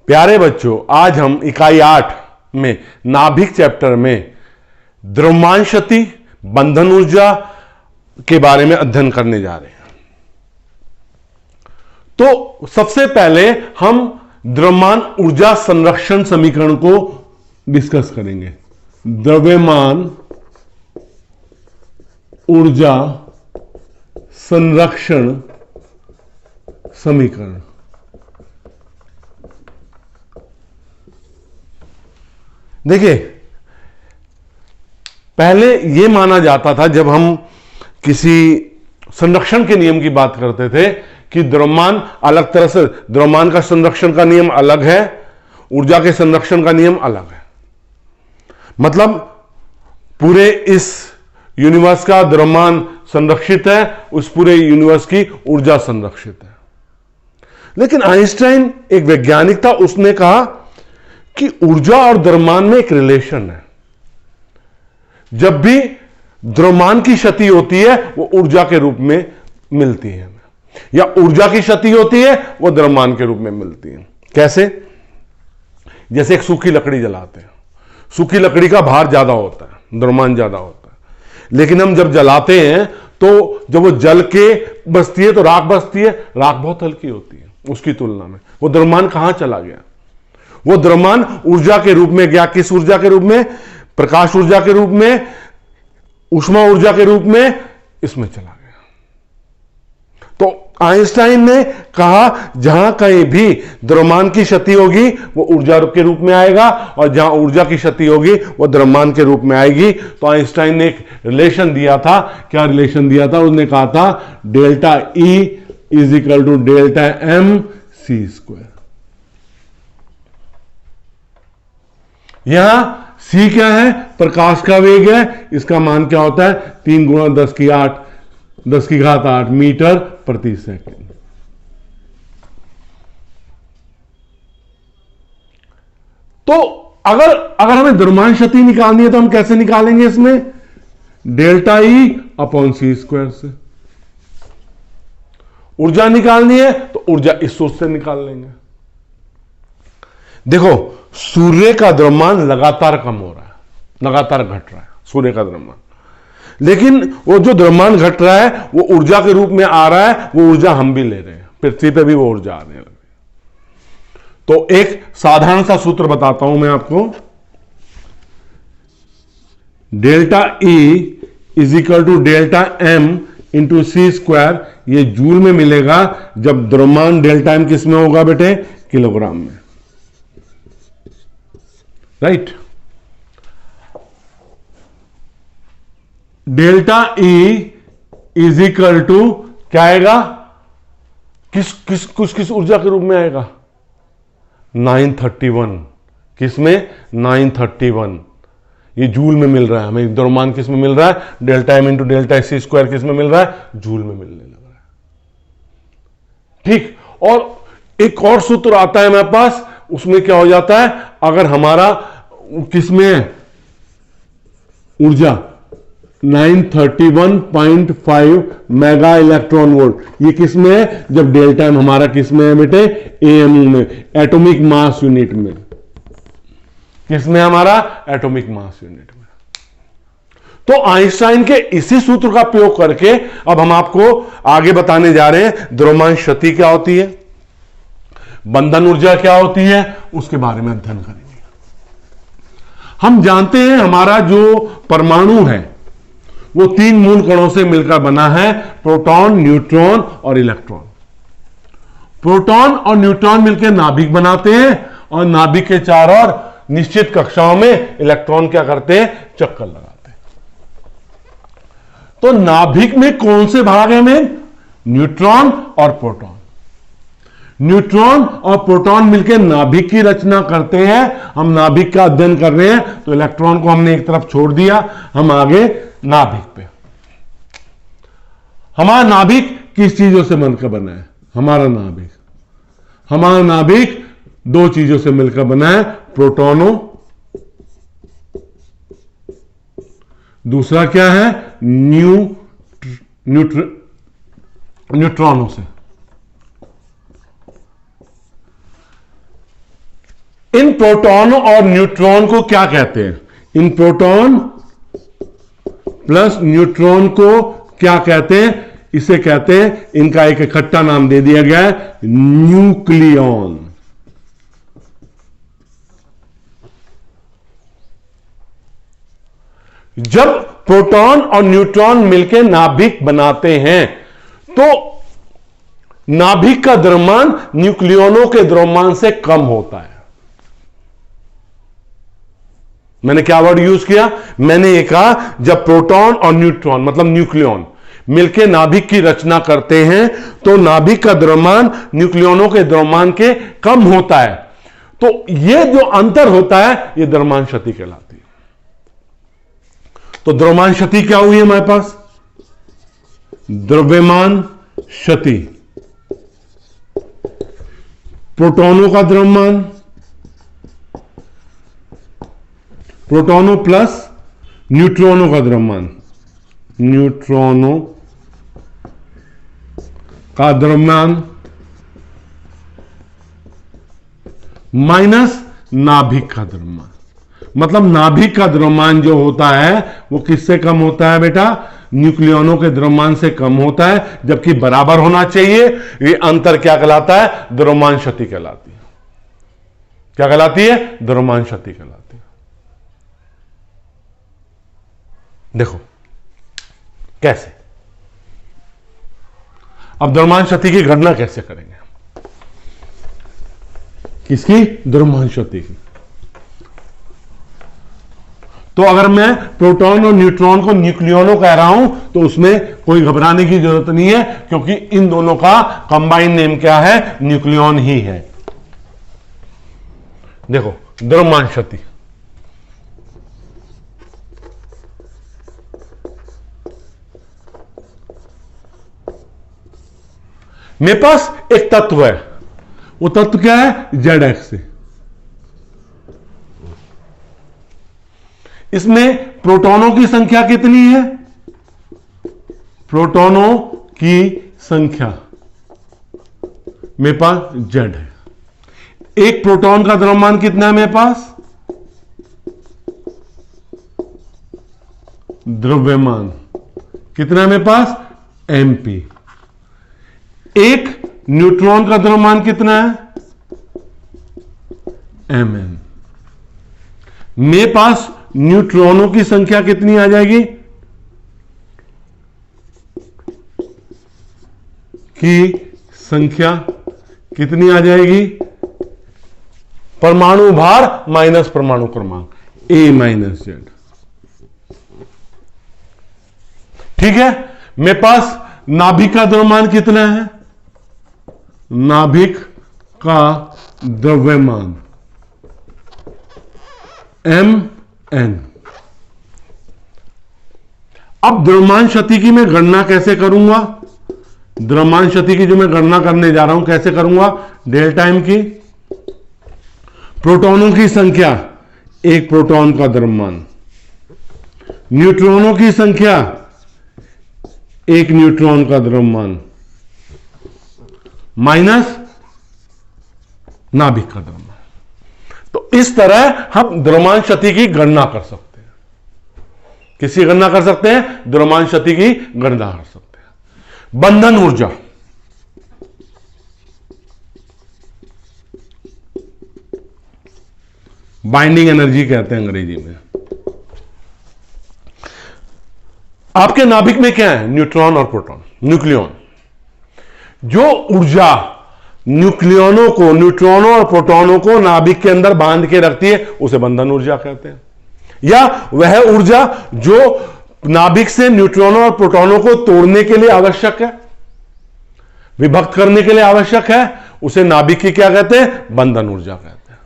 प्यारे बच्चों, आज हम इकाई 8 में नाभिक चैप्टर में द्रव्यमान शक्ति, बंधन ऊर्जा के बारे में अध्ययन करने जा रहे हैं। तो सबसे पहले हम द्रव्यमान ऊर्जा संरक्षण समीकरण को डिस्कस करेंगे। द्रव्यमान ऊर्जा संरक्षण समीकरण। देखिए, पहले यह माना जाता था जब हम किसी संरक्षण के नियम की बात करते थे कि द्रव्यमान अलग तरह से, द्रव्यमान का संरक्षण का नियम अलग है, ऊर्जा के संरक्षण का नियम अलग है। मतलब पूरे इस यूनिवर्स का द्रव्यमान संरक्षित है, उस पूरे यूनिवर्स की ऊर्जा संरक्षित है। लेकिन आइंस्टाइन एक वैज्ञानिक था, उसने कहा कि ऊर्जा और द्रव्यमान में एक रिलेशन है। जब भी द्रव्यमान की क्षति होती है वो ऊर्जा के रूप में मिलती है, या ऊर्जा की क्षति होती है वो द्रव्यमान के रूप में मिलती है। कैसे? जैसे एक सूखी लकड़ी जलाते हैं, सूखी लकड़ी का भार ज्यादा होता है, द्रव्यमान ज्यादा होता है, लेकिन हम जब जलाते हैं तो जब वो जल के बचती है तो राख बचती है, राख बहुत हल्की होती है उसकी तुलना में। वो द्रव्यमान कहां चला गया? वो द्रव्यमान ऊर्जा के रूप में गया। किस ऊर्जा के रूप में? प्रकाश ऊर्जा के रूप में, ऊष्मा ऊर्जा के रूप में इसमें चला गया। तो आइंस्टाइन ने कहा जहां कहीं भी द्रव्यमान की क्षति होगी वो ऊर्जा के रूप में आएगा, और जहां ऊर्जा की क्षति होगी वो द्रव्यमान के रूप में आएगी। तो आइंस्टाइन ने एक रिलेशन दिया था। क्या रिलेशन दिया था? उसने कहा था delta E is equal to delta M C square. यहां C क्या है? प्रकाश का वेग है। इसका मान क्या होता है? 3 गुणा 10 की घात 8 मीटर प्रति सेकंड। तो अगर हमें द्रव्यमान शक्ति निकालनी है तो हम कैसे निकालेंगे? इसमें delta E upon C square से। ऊर्जा निकालनी है तो ऊर्जा इस सूत्र से निकाल लेंगे। देखो, सूर्य का द्रव्यमान लगातार कम हो रहा है, लगातार घट रहा है सूर्य का द्रव्यमान, लेकिन वो जो द्रव्यमान घट रहा है वो ऊर्जा के रूप में आ रहा है। वो ऊर्जा हम भी ले रहे हैं, पृथ्वी पे भी वो ऊर्जा आने लगी। तो एक साधारण सा सूत्र बताता हूं मैं आपको। Delta E is equal to delta M into C square. ये जूल में मिलेगा जब द्रव्यमान डेल्टा M किस में होगा बेटे? किलोग्राम में, right. Delta E is equal to क्या आएगा? किस ऊर्जा के रूप में आएगा? 931। किस में? 931। ये जूल में मिल रहा है हमें। द्रव्यमान किस में मिल रहा है? Delta M into delta C square किस में मिल रहा है? जूल में मिलने लग रहा है, ठीक। और एक और सूत्र आता है हमारे पास, उसमें क्या हो जाता है? अगर हमारा किसमें है ऊर्जा? 931.5 मेगा इलेक्ट्रॉन वोल्ट। ये किसमें है? जब डेल्टा M हमारा किसमें है बेटे? AMU में, एटॉमिक मास यूनिट में। किसमें हमारा? एटॉमिक मास यूनिट में। तो आइंस्टाइन के इसी सूत्र का प्रयोग करके अब हम आपको आगे बताने जा रहे हैं द्रव्यमान शक्ति क्या होती है, बंधन ऊर्जा क्या होती है, उसके बारे में अध्ययन करेंगे। हम जानते हैं हमारा जो परमाणु है वो 3 मूल कणों से मिलकर बना है, प्रोटॉन, न्यूट्रॉन और इलेक्ट्रॉन। प्रोटॉन और न्यूट्रॉन मिलकर नाभिक बनाते हैं, और नाभिक के चारों ओर निश्चित कक्षाओं में इलेक्ट्रॉन क्या करते हैं? चक्कर लगाते हैं। तो नाभिक में कौन से भाग हैं मेन? न्यूट्रॉन और प्रोटॉन। न्यूट्रॉन और प्रोटॉन मिलकर नाभिक की रचना करते हैं। हम नाभिक का अध्ययन कर रहे हैं, तो इलेक्ट्रॉन को हमने एक तरफ छोड़ दिया, हम आगे नाभिक पे। हमारा नाभिक किस चीजों से मिलकर बना है? हमारा नाभिक 2 चीजों से मिलकर बना है, प्रोटॉनों, दूसरा क्या है? न्यूट्रॉनों से। इन प्रोटॉन और न्यूट्रॉन को क्या कहते हैं? इन प्रोटॉन प्लस न्यूट्रॉन को क्या कहते हैं? इसे कहते हैं, इनका एक इकट्ठा नाम दे दिया गया है, न्यूक्लियॉन। जब प्रोटॉन और न्यूट्रॉन मिलकर नाभिक बनाते हैं तो नाभिक का द्रव्यमान न्यूक्लियनों के द्रव्यमान से कम होता है। मैंने क्या वर्ड यूज किया? मैंने ये कहा जब प्रोटॉन और न्यूट्रॉन मतलब न्यूक्लियन मिलकर नाभिक की रचना करते हैं तो नाभिक का द्रव्यमान न्यूक्लियनों के द्रव्यमान के कम होता है। तो ये जो अंतर होता है ये द्रव्यमान क्षति कहलाती है। तो द्रव्यमान क्षति क्या हुई हमारे पास? द्रव्यमान क्षति प्रोटॉनों का द्रव्यमान, प्रोटॉनों प्लस न्यूट्रॉनों का द्रव्यमान, न्यूट्रॉनों का द्रव्यमान माइनस नाभिक का द्रव्यमान। मतलब नाभिक का द्रव्यमान जो होता है वो किससे कम होता है बेटा? न्यूक्लियनों के द्रव्यमान से कम होता है, जबकि बराबर होना चाहिए। ये अंतर क्या कहलाता है? द्रव्यमान क्षति कहलाती है। क्या कहलाती है? द्रव्यमान क्षति कहलाती है। देखो कैसे, अब द्रव्यमान क्षति की गणना कैसे करेंगे? किसकी? द्रव्यमान क्षति की। तो अगर मैं प्रोटॉन और न्यूट्रॉन को न्यूक्लियनों कह रहा हूं तो उसमें कोई घबराने की जरूरत नहीं है, क्योंकि इन दोनों का कंबाइन नेम क्या है? न्यूक्लियन ही है। देखो द्रव्यमान क्षति, मेरे पास एक तत्व है, वो तत्व क्या है? ZX। इसमें प्रोटॉनों की संख्या कितनी है? प्रोटॉनों की संख्या मेरे पास Z है। एक प्रोटॉन का द्रव्यमान कितना है मेरे पास? द्रव्यमान कितना है मेरे पास? MP। एक न्यूट्रॉन का द्रव्यमान कितना है? MN। मेरे पास न्यूट्रॉनों की संख्या कितनी आ जाएगी? की संख्या कितनी आ जाएगी? परमाणु भार माइनस परमाणु क्रमांक, A-Z। ठीक है। मेरे पास नाभिक का द्रव्यमान कितना है? नाभिक का द्रव्यमान MN। अब द्रव्यमान क्षति की मैं गणना कैसे करूंगा? द्रव्यमान क्षति की जो मैं गणना करने जा रहा हूं कैसे करूंगा? डेल्टा M की प्रोटॉनों की संख्या, एक प्रोटॉन का द्रव्यमान, न्यूट्रॉनों की संख्या, एक न्यूट्रॉन का द्रव्यमान, माइनस नाभिक का द्रव्यमान। तो इस तरह हम द्रव्यमान क्षति की गणना कर सकते हैं। किसकी गणना कर सकते हैं? द्रव्यमान क्षति की गणना कर सकते हैं। बंधन ऊर्जा, बाइंडिंग एनर्जी कहते हैं अंग्रेजी में। आपके नाभिक में क्या है? न्यूट्रॉन और प्रोटॉन, न्यूक्लियन। जो ऊर्जा न्यूक्लियनों को, न्यूट्रॉनों और प्रोटॉनों को नाभिक के अंदर बांध के रखती है उसे बंधन ऊर्जा कहते हैं। या वह ऊर्जा जो नाभिक से न्यूट्रॉनों और प्रोटॉनों को तोड़ने के लिए आवश्यक है, विभक्त करने के लिए आवश्यक है, उसे नाभिक की क्या कहते हैं? बंधन ऊर्जा कहते हैं।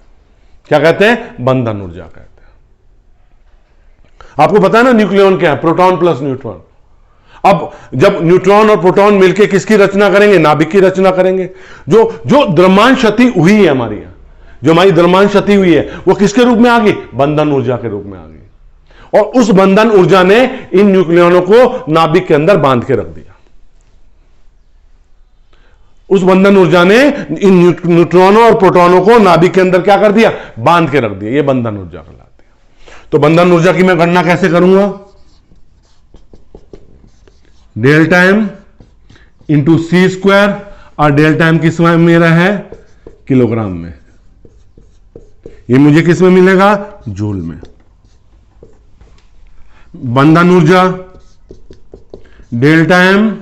क्या कहते हैं? बंधन ऊर्जा कहते हैं। आपको पता है ना न्यूक्लियन क्या है? Proton plus neutron. अब जब न्यूट्रॉन और प्रोटॉन मिलकर किसकी रचना करेंगे? नाभिक की रचना करेंगे। जो द्रव्यमान क्षति हुई है हमारी, जो हमारी द्रव्यमान क्षति हुई है वो किसके रूप में आ गई? बंधन ऊर्जा के रूप में आ गई। और उस बंधन ऊर्जा ने इन न्यूक्लियनों को नाभिक के अंदर बांध के रख दिया। उस बंधन ऊर्जा ने इन न्यूट्रॉनों और प्रोटॉनों को नाभिक के अंदर क्या कर दिया, बांध के रख दिया। ये बंधन ऊर्जा कहलाती है। तो बंधन ऊर्जा की मैं गणना कैसे करूंगा, डेल्टा एम इंटू सी स्क्वायर, और डेल्टा एम किस में मेरा है, किलोग्राम में। ये मुझे किस में मिलेगा, जूल में। बंधन ऊर्जा delta M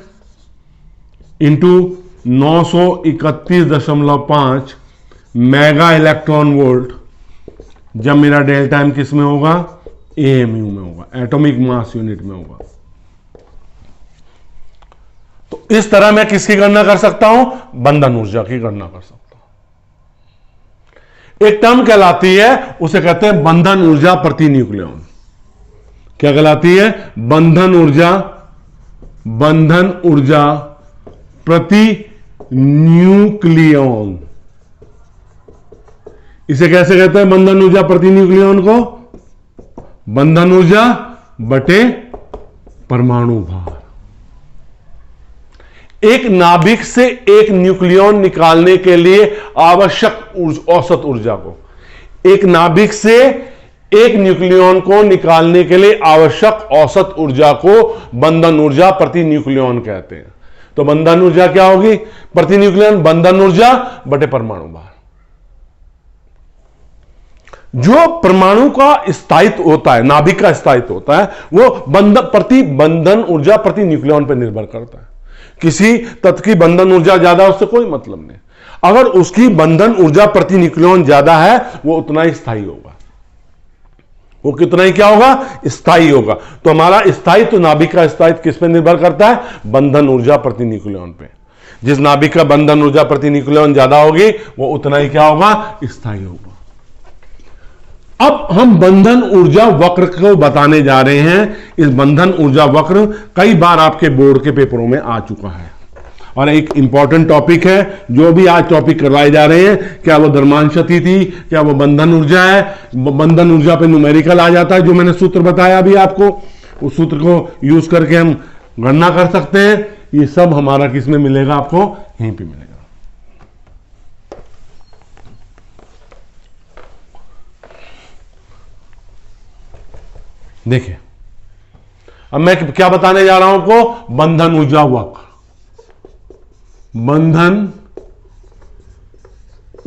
into 931.5 mega electron volt, जब मेरा डेल्टा एम किस में होगा, एएमयू में होगा, एटॉमिक मास यूनिट में होगा। तो इस तरह मैं किसकी गणना कर सकता हूं, बंधन ऊर्जा की गणना कर सकता हूं। एक टर्म कहलाती है, उसे कहते हैं बंधन ऊर्जा प्रति न्यूक्लियॉन। क्या कहलाती है, बंधन ऊर्जा प्रति न्यूक्लियॉन। इसे कैसे कहते हैं, बंधन ऊर्जा प्रति न्यूक्लियॉन को, बंधन ऊर्जा बटे परमाणु भार। एक नाभिक से एक न्यूक्लियॉन निकालने के लिए आवश्यक औसत ऊर्जा को, एक नाभिक से एक न्यूक्लियॉन को निकालने के लिए आवश्यक औसत ऊर्जा को बंधन ऊर्जा प्रति न्यूक्लियॉन कहते हैं। तो बंधन ऊर्जा क्या होगी, प्रति न्यूक्लियॉन बंधन ऊर्जा बटे परमाणु भार। जो परमाणु का स्थायित्व होता है, नाभिक का स्थायित्व होता है, वो बंधन ऊर्जा प्रति न्यूक्लियॉन पर निर्भर करता है। किसी तत्व की बंधन ऊर्जा ज्यादा, उससे कोई मतलब नहीं। अगर उसकी बंधन ऊर्जा प्रति न्यूक्लियॉन ज्यादा है, वो उतना ही स्थायी होगा। वो कितना ही क्या होगा, स्थायी होगा। तो हमारा स्थायित्व, नाभिक का स्थायित्व किस पे निर्भर करता है, बंधन ऊर्जा प्रति न्यूक्लियॉन पे। जिस नाभिक का बंधन ऊर्जा प्रति न्यूक्लियॉन ज्यादा होगी, वो उतना ही क्या होगा, स्थायी होगा। अब हम बंधन ऊर्जा वक्र को बताने जा रहे हैं। इस बंधन ऊर्जा वक्र कई बार आपके बोर्ड के पेपरों में आ चुका है और एक इंपॉर्टेंट टॉपिक है। जो भी आज टॉपिक करवाए जा रहे हैं, क्या वो द्रव्यमान क्षति थी, क्या वो बंधन ऊर्जा है, बंधन ऊर्जा पे न्यूमेरिकल आ जाता है, जो मैंने सूत्र बताया अभी आपको, उस सूत्र को यूज करके हम गणना कर सकते हैं। ये सब हमारा किस में मिलेगा, आपको यहीं पे मिलेगा। देखिए, अब मैं क्या बताने जा रहा हूं आपको, बंधन ऊर्जा वक्र। बंधन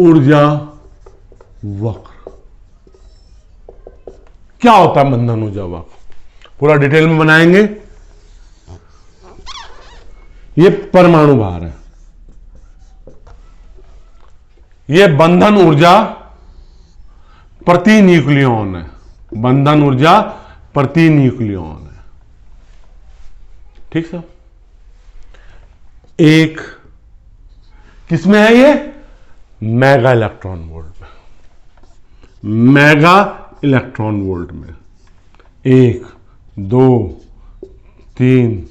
ऊर्जा वक्र क्या होता है, बंधन ऊर्जा वक्र पूरा डिटेल में बनाएंगे। ये परमाणु भार है, ये बंधन ऊर्जा प्रति न्यूक्लियॉन है, बंधन ऊर्जा प्रति न्यूक्लियॉन है। ठीक सर, एक किसमें है, ये मेगा इलेक्ट्रॉन वोल्ट में, मेगा इलेक्ट्रॉन वोल्ट में। 1 2 3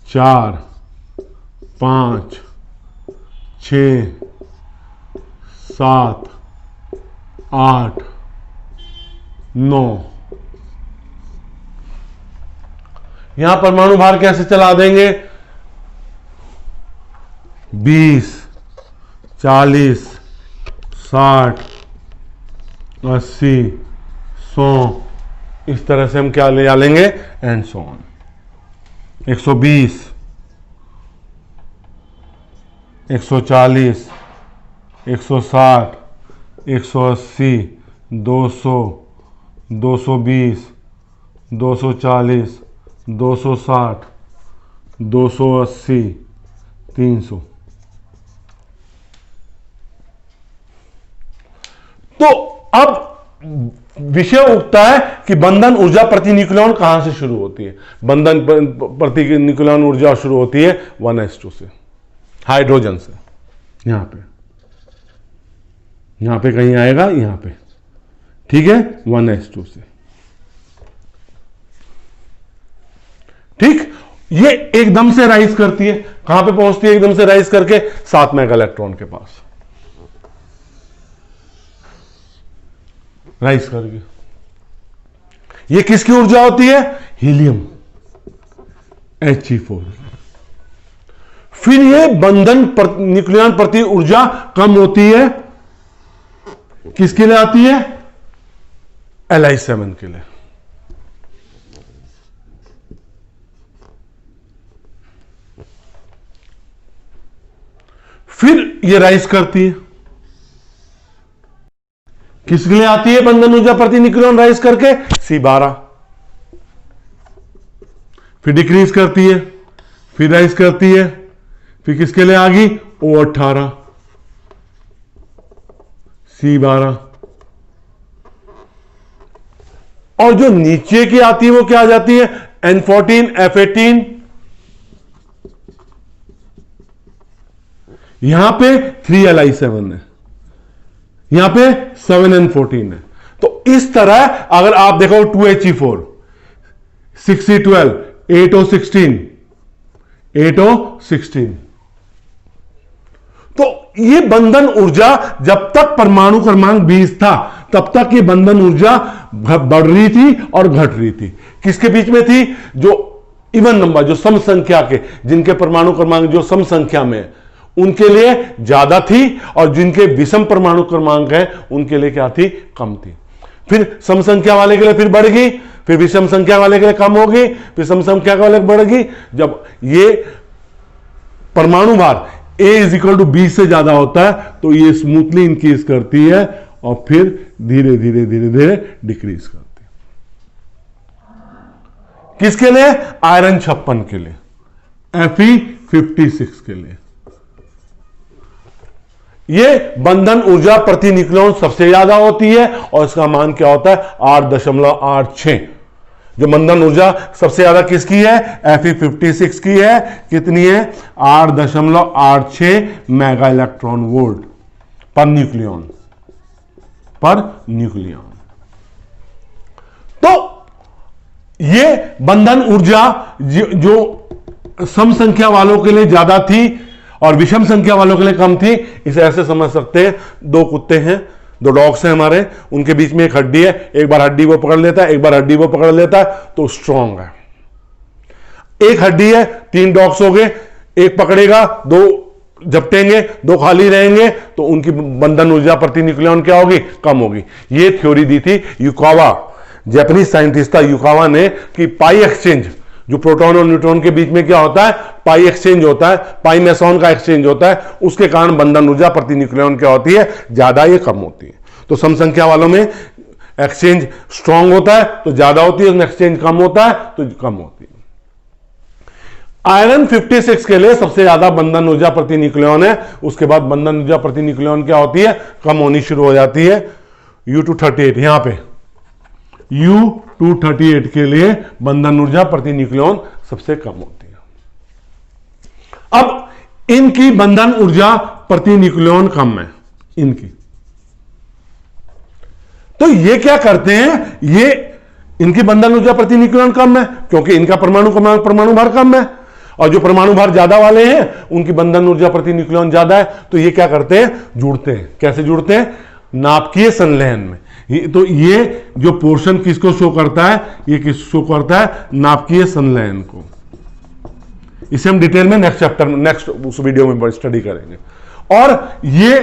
4 5 6 7 8 9। यहां परमाणु भार कैसे चला देंगे, 20 40 60 80 100, इस तरह से हम क्या ले जा लेंगे, एंड सो ऑन। 120 140 160 180 200 220 240 260 280 300। तो अब विषय उठता है कि बंधन ऊर्जा प्रति न्यूक्लियॉन कहां से शुरू होती है। बंधन प्रति न्यूक्लियॉन ऊर्जा शुरू होती है 1s2 से, हाइड्रोजन से। यहां पे कहीं आएगा, यहां पे, ठीक है, 1s2 से। ठीक, ये एकदम से राइज करती है, कहां पे पहुंचती है, एकदम से राइज करके 7 मेगा इलेक्ट्रॉन के पास राइज करके। ये किसकी ऊर्जा होती है, हीलियम, He4। फिर ये बंधन न्यूक्लियन प्रति ऊर्जा कम होती है, किसके लिए आती है? Li7 के लिए। फिर ये राइज करती है, किसके लिए आती है बंधन ऊर्जा प्रति न्यूक्लियन राइज करके? C12। फिर डिक्रीज करती है, फिर राइज करती है, फिर किसके लिए आ गई? O18, C12। और जो नीचे की आती है वो क्या आ जाती है? N14, F18। यहां पे 3Li7 है, यहां पे 7N14 है। तो इस तरह अगर आप देखो 2He4, 6C12, 8O16, 8O16। तो ये बंधन ऊर्जा जब तक परमाणु क्रमांक 20 था तब तक ये बंधन ऊर्जा बढ़ रही थी और घट रही थी। किसके बीच में थी? जो इवन नंबर, जो सम संख्या के, जिनके परमाणु क्रमांक जो सम संख्या में है उनके लिए ज्यादा थी, और जिनके विषम परमाणु क्रमांक है उनके लिए क्या थी? कम थी। फिर सम संख्या वाले के लिए फिर बढ़ गई, फिर विषम संख्या वाले के लिए कम होगी, फिर सम संख्या वाले बढ़ गई। जब ये परमाणु भार A = 20 से ज्यादा होता है तो ये स्मूथली इंक्रीज करती है और फिर धीरे धीरे धीरे धीरे डिक्रीज करती है। किसके लिए? आयरन 56 के लिए, Fe56 के लिए। ये बंधन ऊर्जा प्रति न्यूक्लियन सबसे ज्यादा होती है और इसका मान क्या होता है? 8.86। जो बंधन ऊर्जा सबसे ज्यादा किसकी है? Fe56 की है। कितनी है? 8.86 mega electron volt per nucleon, per nucleon. तो ये बंधन ऊर्जा जो सम संख्या वालों के लिए ज्यादा थी और विषम संख्या वालों के लिए कम थी, इसे ऐसे समझ सकते हैं, दो कुत्ते हैं, दो डॉग्स हैं हमारे, उनके बीच में एक हड्डी है, एक बार हड्डी वो पकड़ लेता है, एक बार हड्डी वो पकड़ लेता है, तो स्ट्रांग है। एक हड्डी है, 3 डॉग्स हो गए, एक पकड़ेगा, 2 झपटेंगे, 2 खाली रहेंगे, तो उनकी बंधन ऊर्जा प्रति न्यूक्लियन क्या होगी? कम होगी। ये थ्योरी दी थी युकावा, जापानीज साइंटिस्ट था युकावा ने, कि पाई एक्सचेंज, जो प्रोटॉन और न्यूट्रॉन के बीच में क्या होता है? पाई एक्सचेंज होता है, पाई मेसॉन का एक्सचेंज होता है, उसके कारण बंधन ऊर्जा प्रति न्यूक्लियन क्या होती है? ज्यादा, ये कम होती है। तो सम संख्या वालों में एक्सचेंज स्ट्रांग होता है तो ज्यादा होती है, एक्सचेंज कम होता है तो कम होती है। आयरन 56 के लिए सबसे ज्यादा बंधन ऊर्जा प्रति न्यूक्लियन है, उसके बाद बंधन ऊर्जा प्रति न्यूक्लियन क्या होती है? कम होनी शुरू हो जाती है। U238, यहां पे U238 के लिए बंधन ऊर्जा प्रति न्यूक्लियन सबसे कम होती है। अब इनकी बंधन ऊर्जा प्रति न्यूक्लियन कम है इनकी, तो ये क्या करते हैं? ये इनकी बंधन ऊर्जा प्रति न्यूक्लियन कम है क्योंकि इनका परमाणु भार कम है, और जो परमाणु भार ज्यादा वाले हैं उनकी बंधन ऊर्जा प्रति न्यूक्लियन ज्यादा है। तो ये क्या करते हैं? जुड़ते हैं। कैसे जुड़ते हैं? नाभिकीय संलयन में। तो ये जो पोर्शन किसको शो करता है? ये किस शो करता है? नाभिकीय संलयन को। इसे हम डिटेल में नेक्स्ट चैप्टर में, नेक्स्ट उस वीडियो में स्टडी करेंगे। और ये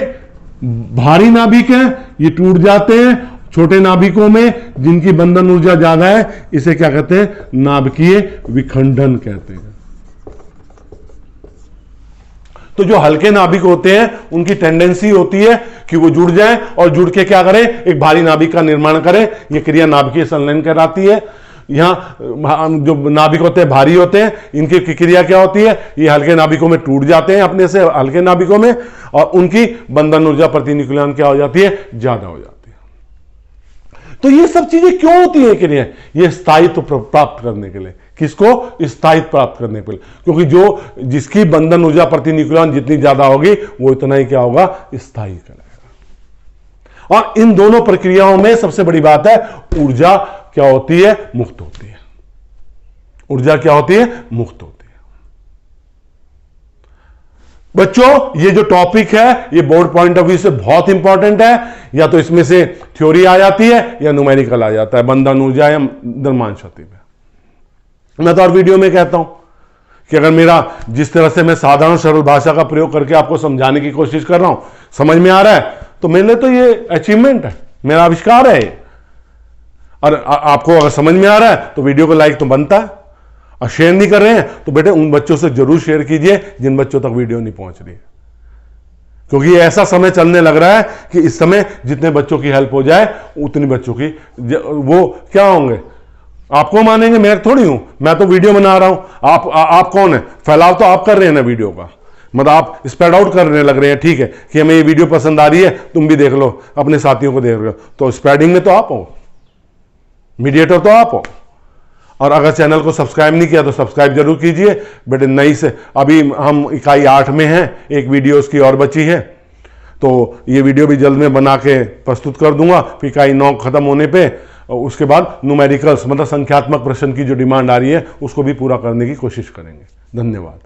भारी नाभिक है, ये टूट जाते हैं छोटे नाभिकों में जिनकी बंधन ऊर्जा ज्यादा है, इसे क्या कहते हैं? नाभिकीय विखंडन कहते हैं। तो जो हल्के नाभिक होते हैं उनकी टेंडेंसी होती है कि वो जुड़ जाएं और जुड़ के क्या करें? एक भारी नाभिक का निर्माण करें। ये क्रिया नाभिकीय संलयन कहलाती है। यहां जो नाभिक होते हैं भारी होते हैं, इनकी क्रिया क्या होती है? ये हल्के नाभिकों में टूट जाते हैं अपने से, हल्के नाभिकों में, और उनकी बंधन ऊर्जा प्रति न्यूक्लियन क्या हो जाती है? ज्यादा हो जाती है। तो ये सब चीजें क्यों होती है क्रिया? ये स्थायित्व प्राप्त करने के लिए। किसको? स्थायित्व प्राप्त करने के लिए, क्योंकि जो जिसकी बंधन ऊर्जा प्रति न्यूक्लियन जितनी ज्यादा होगी वो इतना ही क्या होगा? स्थायी कहलाएगा। और इन दोनों प्रक्रियाओं में सबसे बड़ी बात है, ऊर्जा क्या होती है? मुक्त होती है। ऊर्जा क्या होती है? मुक्त होती है। बच्चों, ये जो टॉपिक है ये बोर्ड पॉइंट ऑफ व्यू से बहुत इंपॉर्टेंट है। या तो इसमें से थ्योरी आ जाती है या न्यूमेरिकल आ जाता है, बंधन ऊर्जा या द्रव्यमान शक्ति में। मैं तो और वीडियो में कहता हूं, कि अगर मेरा जिस तरह से मैं साधारण सरल भाषा का प्रयोग करके आपको समझाने की कोशिश कर रहा हूं, समझ में आ रहा है, तो मेरे लिए तो ये अचीवमेंट है, मेरा आविष्कार है। और आपको अगर समझ में आ रहा है तो वीडियो को लाइक तो बनता है, और शेयर नहीं कर रहे हैं तो बेटे उन बच्चों से जरूर शेयर कीजिए जिन बच्चों तक वीडियो नहीं पहुंच रही है, क्योंकि ऐसा समय चलने लग रहा है कि इस समय जितने बच्चों की हेल्प हो जाए उतनी बच्चों की वो क्या होंगे, आपको मानेंगे, मैं थोड़ी हूं, मैं तो वीडियो बना रहा हूं। आप कौन है, फैलाव तो आप कर रहे हैं ना वीडियो का, मतलब आप स्प्रेड आउट करने लग रहे हैं। ठीक है कि हमें ये वीडियो पसंद आ रही है, तुम भी देख लो, अपने साथियों को देख रहे हो, तो स्प्रेडिंग में तो आप हो, मीडिएटर तो आप हो। और अगर चैनल को सब्सक्राइब नहीं किया तो सब्सक्राइब जरूर कीजिए बेटे। नई से अभी हम इकाई 8 में हैं, एक वीडियो उसकी और बची है, तो ये वीडियो भी जल्द में बना के प्रस्तुत कर दूंगा। फिर इकाई 9 खत्म होने पे उसके बाद न्यूमेरिकल्स मतलब संख्यात्मक प्रश्न की जो डिमांड आ रही है उसको भी पूरा करने की कोशिश करेंगे। धन्यवाद।